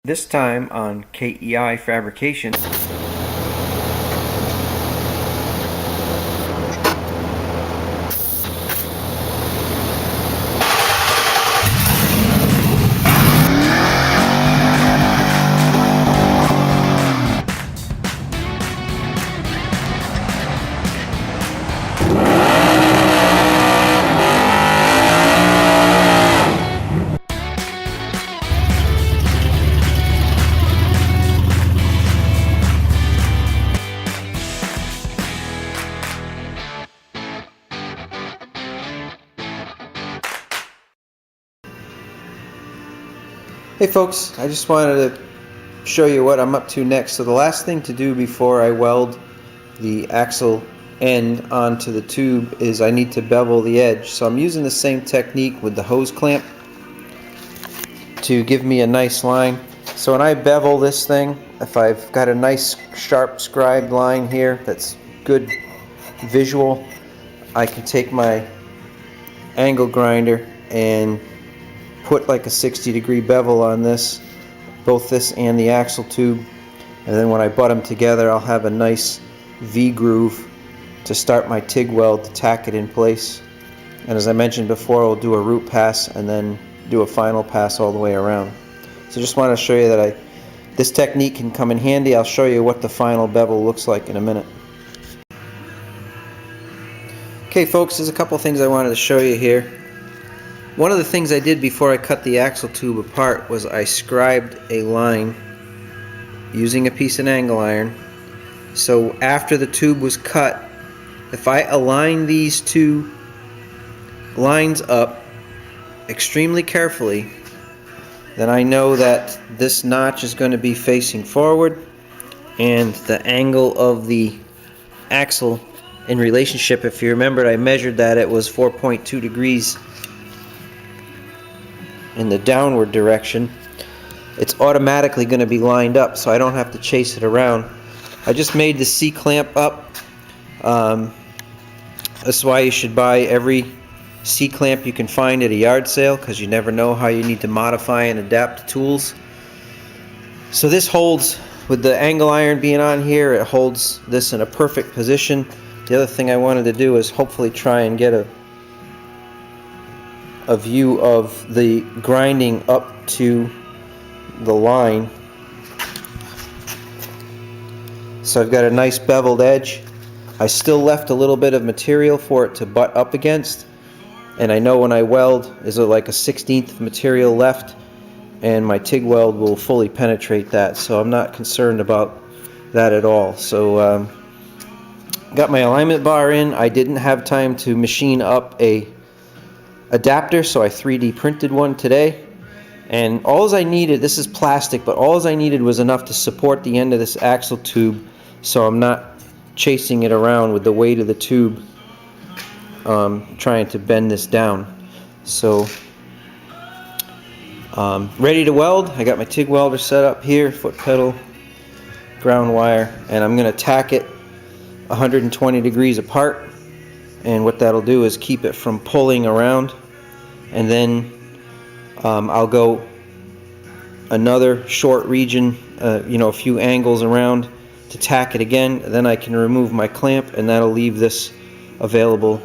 This time on KEI Fabrication. Hey folks, I just wanted to show you what I'm up to next. So the last thing to do before I weld the axle end onto the tube is I need to bevel the edge. So I'm using the same technique with the hose clamp to give me a nice line. So when I bevel this thing, if I've got a nice sharp scribed line here that's good visual, I can take my angle grinder and put like a 60-degree bevel on this, both this and the axle tube, and then when I butt them together I'll have a nice V groove to start my TIG weld to tack it in place. And as I mentioned before, I'll do a root pass and then do a final pass all the way around. So just want to show you that this technique can come in handy. I'll show you what the final bevel looks like in a minute. Okay folks, there's a couple things I wanted to show you here. One of the things I did before I cut the axle tube apart was I scribed a line using a piece of angle iron. So after the tube was cut, if I align these two lines up extremely carefully, then I know that this notch is going to be facing forward and the angle of the axle in relationship, if you remembered, I measured that it was 4.2 degrees in the downward direction. It's automatically going to be lined up, so I don't have to chase it around. I just made the C-clamp up. That's why you should buy every C-clamp you can find at a yard sale, because you never know how you need to modify and adapt the tools. So this holds, with the angle iron being on here, it holds this in a perfect position. The other thing I wanted to do is hopefully try and get a view of the grinding up to the line. So I've got a nice beveled edge. I still left a little bit of material for it to butt up against, and I know when I weld there's like a 1/16 of material left, and my TIG weld will fully penetrate that, so I'm not concerned about that at all. So got my alignment bar in. I didn't have time to machine up a adapter, so I 3D printed one today, and all I needed, this is plastic, but all I needed was enough to support the end of this axle tube, so I'm not chasing it around with the weight of the tube, trying to bend this down. So ready to weld. I got my TIG welder set up here, foot pedal, ground wire, and I'm going to tack it 120 degrees apart. And what that'll do is keep it from pulling around, and then I'll go another short region, a few angles around to tack it again. Then I can remove my clamp, and that'll leave this available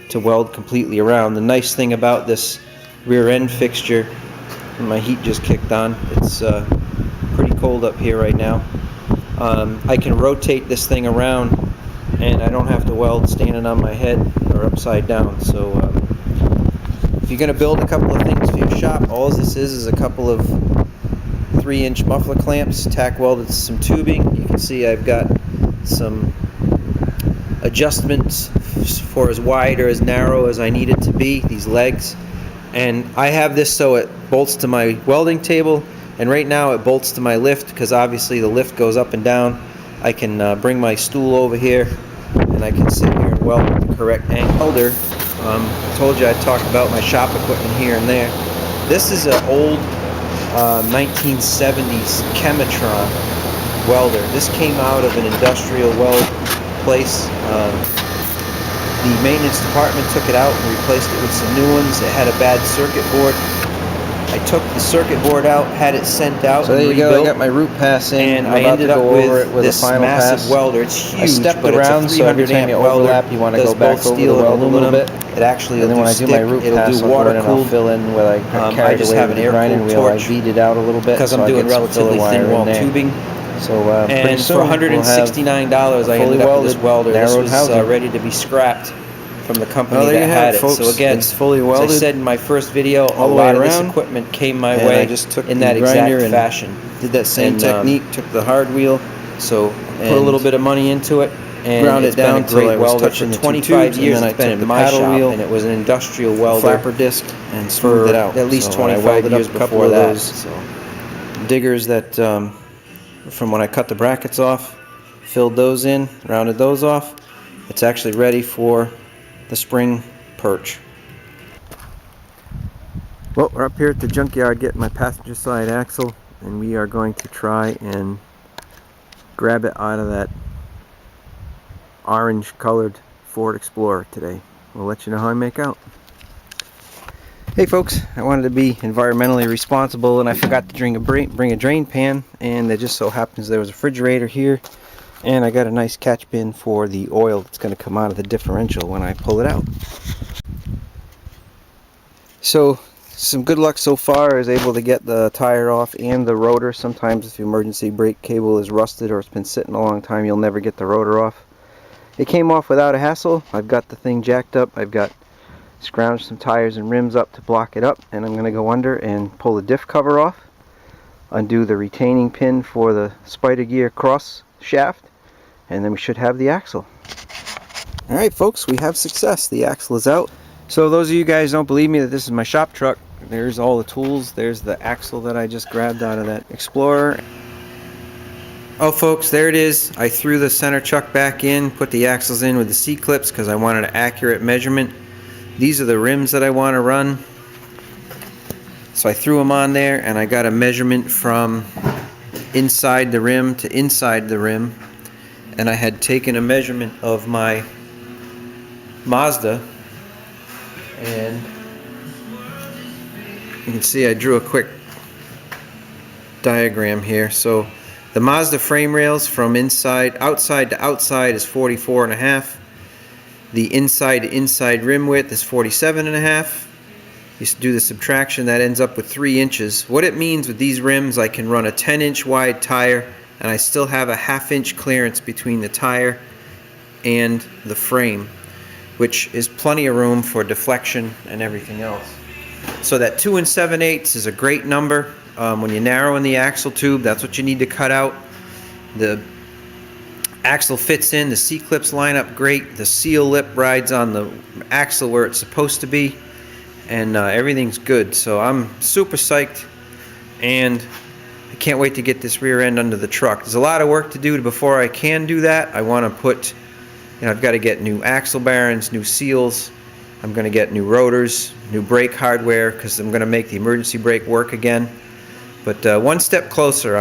to weld completely around. The nice thing about this rear end fixture, and my heat just kicked on, it's pretty cold up here right now, I can rotate this thing around and I don't have to weld standing on my head or upside down. So if you're going to build a couple of things for your shop, all this is a couple of 3-inch muffler clamps tack welded to some tubing. You can see I've got some adjustments for as wide or as narrow as I need it to be, these legs. And I have this so it bolts to my welding table, and right now it bolts to my lift because obviously the lift goes up and down. I can bring my stool over here and I can sit here and weld with the correct angle. I told you I'd talk about my shop equipment here and there. This is an old 1970s Chematron welder. This came out of an industrial weld place. The maintenance department took it out and replaced it with some new ones. It had a bad circuit board, I took the circuit board out, had it sent out, So there you rebuilt, go. I got my root pass in, and I'm I about ended to up go over it with a this final massive pass. welder. It's huge, I stepped but around, it's a so every 300 time you amp welder. overlap, you want to Does go back both over the steel and weld a little aluminum. bit. It actually And will then when do I do my stick. root It'll pass, do I'll go water in and I'll cooled. fill in where I got I carried just away have with an the grinding air-cooled wheel. I torch beat it out a little bit, because so I'm I doing get some filler relatively thin wire in wall there. tubing. So pretty And soon for we'll have $169, I fully ended up with this welded, welder. This narrowed was housing. ready to be scrapped from the company Well, there that you had have it, it. So folks. again, It's fully as I welded said in my first video, a all the way lot of this around. equipment came my And way I just took in the that grinder exact and fashion. did that same And, technique, took the hard wheel, so put a little bit of money into it, and ground it's it down been a till great I was welder. For touching the two 25 tubes, years and then it's I been took in the my paddle shop, wheel, and it was an industrial the welder flapper disc, and smoothed for it out. at least So I 25 welded years up a couple before of that. those So diggers that from when I cut the brackets off, filled those in, rounded those off. It's actually ready for the spring perch. Well, we're up here at the junkyard getting my passenger side axle, and we are going to try and grab it out of that orange colored Ford Explorer today. We'll let you know how I make out. Hey folks, I wanted to be environmentally responsible, and I forgot to bring a drain pan, and it just so happens there was a refrigerator here, and I got a nice catch bin for the oil that's going to come out of the differential when I pull it out. So some good luck so far. I was able to get the tire off and the rotor. Sometimes if the emergency brake cable is rusted or it's been sitting a long time, you'll never get the rotor off. It came off without a hassle. I've got the thing jacked up. I've got scrounged some tires and rims up to block it up, and I'm going to go under and pull the diff cover off, undo the retaining pin for the spider gear cross shaft, and then we should have the axle. Alright folks, we have success. The axle is out. So those of you guys don't believe me that this is my shop truck, there's all the tools. There's the axle that I just grabbed out of that Explorer. Oh folks, there it is. I threw the center chuck back in, put the axles in with the C-clips because I wanted an accurate measurement. These are the rims that I want to run. So I threw them on there, and I got a measurement from inside the rim to inside the rim. And I had taken a measurement of my Mazda, and you can see I drew a quick diagram here. So the Mazda frame rails from outside to outside is 44.5. The inside to inside rim width is 47.5. You do the subtraction, that ends up with 3 inches. What it means with these rims, I can run a 10-inch wide tire, and I still have a half-inch clearance between the tire and the frame, which is plenty of room for deflection and everything else. So that 2 7/8 is a great number. When you narrow in the axle tube, that's what you need to cut out. The axle fits in, the C-clips line up great, the seal lip rides on the axle where it's supposed to be, and everything's good. So I'm super psyched, and I can't wait to get this rear end under the truck. There's a lot of work to do before I can do that. I want to put, I've got to get new axle bearings, new seals. I'm going to get new rotors, new brake hardware, because I'm going to make the emergency brake work again. But one step closer.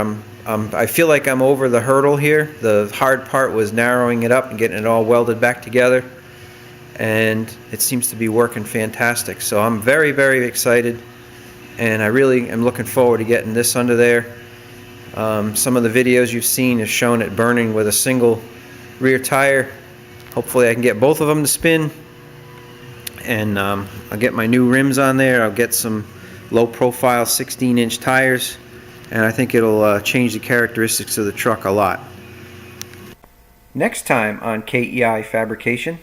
I feel like I'm over the hurdle here. The hard part was narrowing it up and getting it all welded back together, and it seems to be working fantastic. So I'm very, very excited, and I really am looking forward to getting this under there. Some of the videos you've seen have shown it burning with a single rear tire. Hopefully I can get both of them to spin, and I'll get my new rims on there. I'll get some low profile 16-inch tires, and I think it'll change the characteristics of the truck a lot. Next time on KEI Fabrication.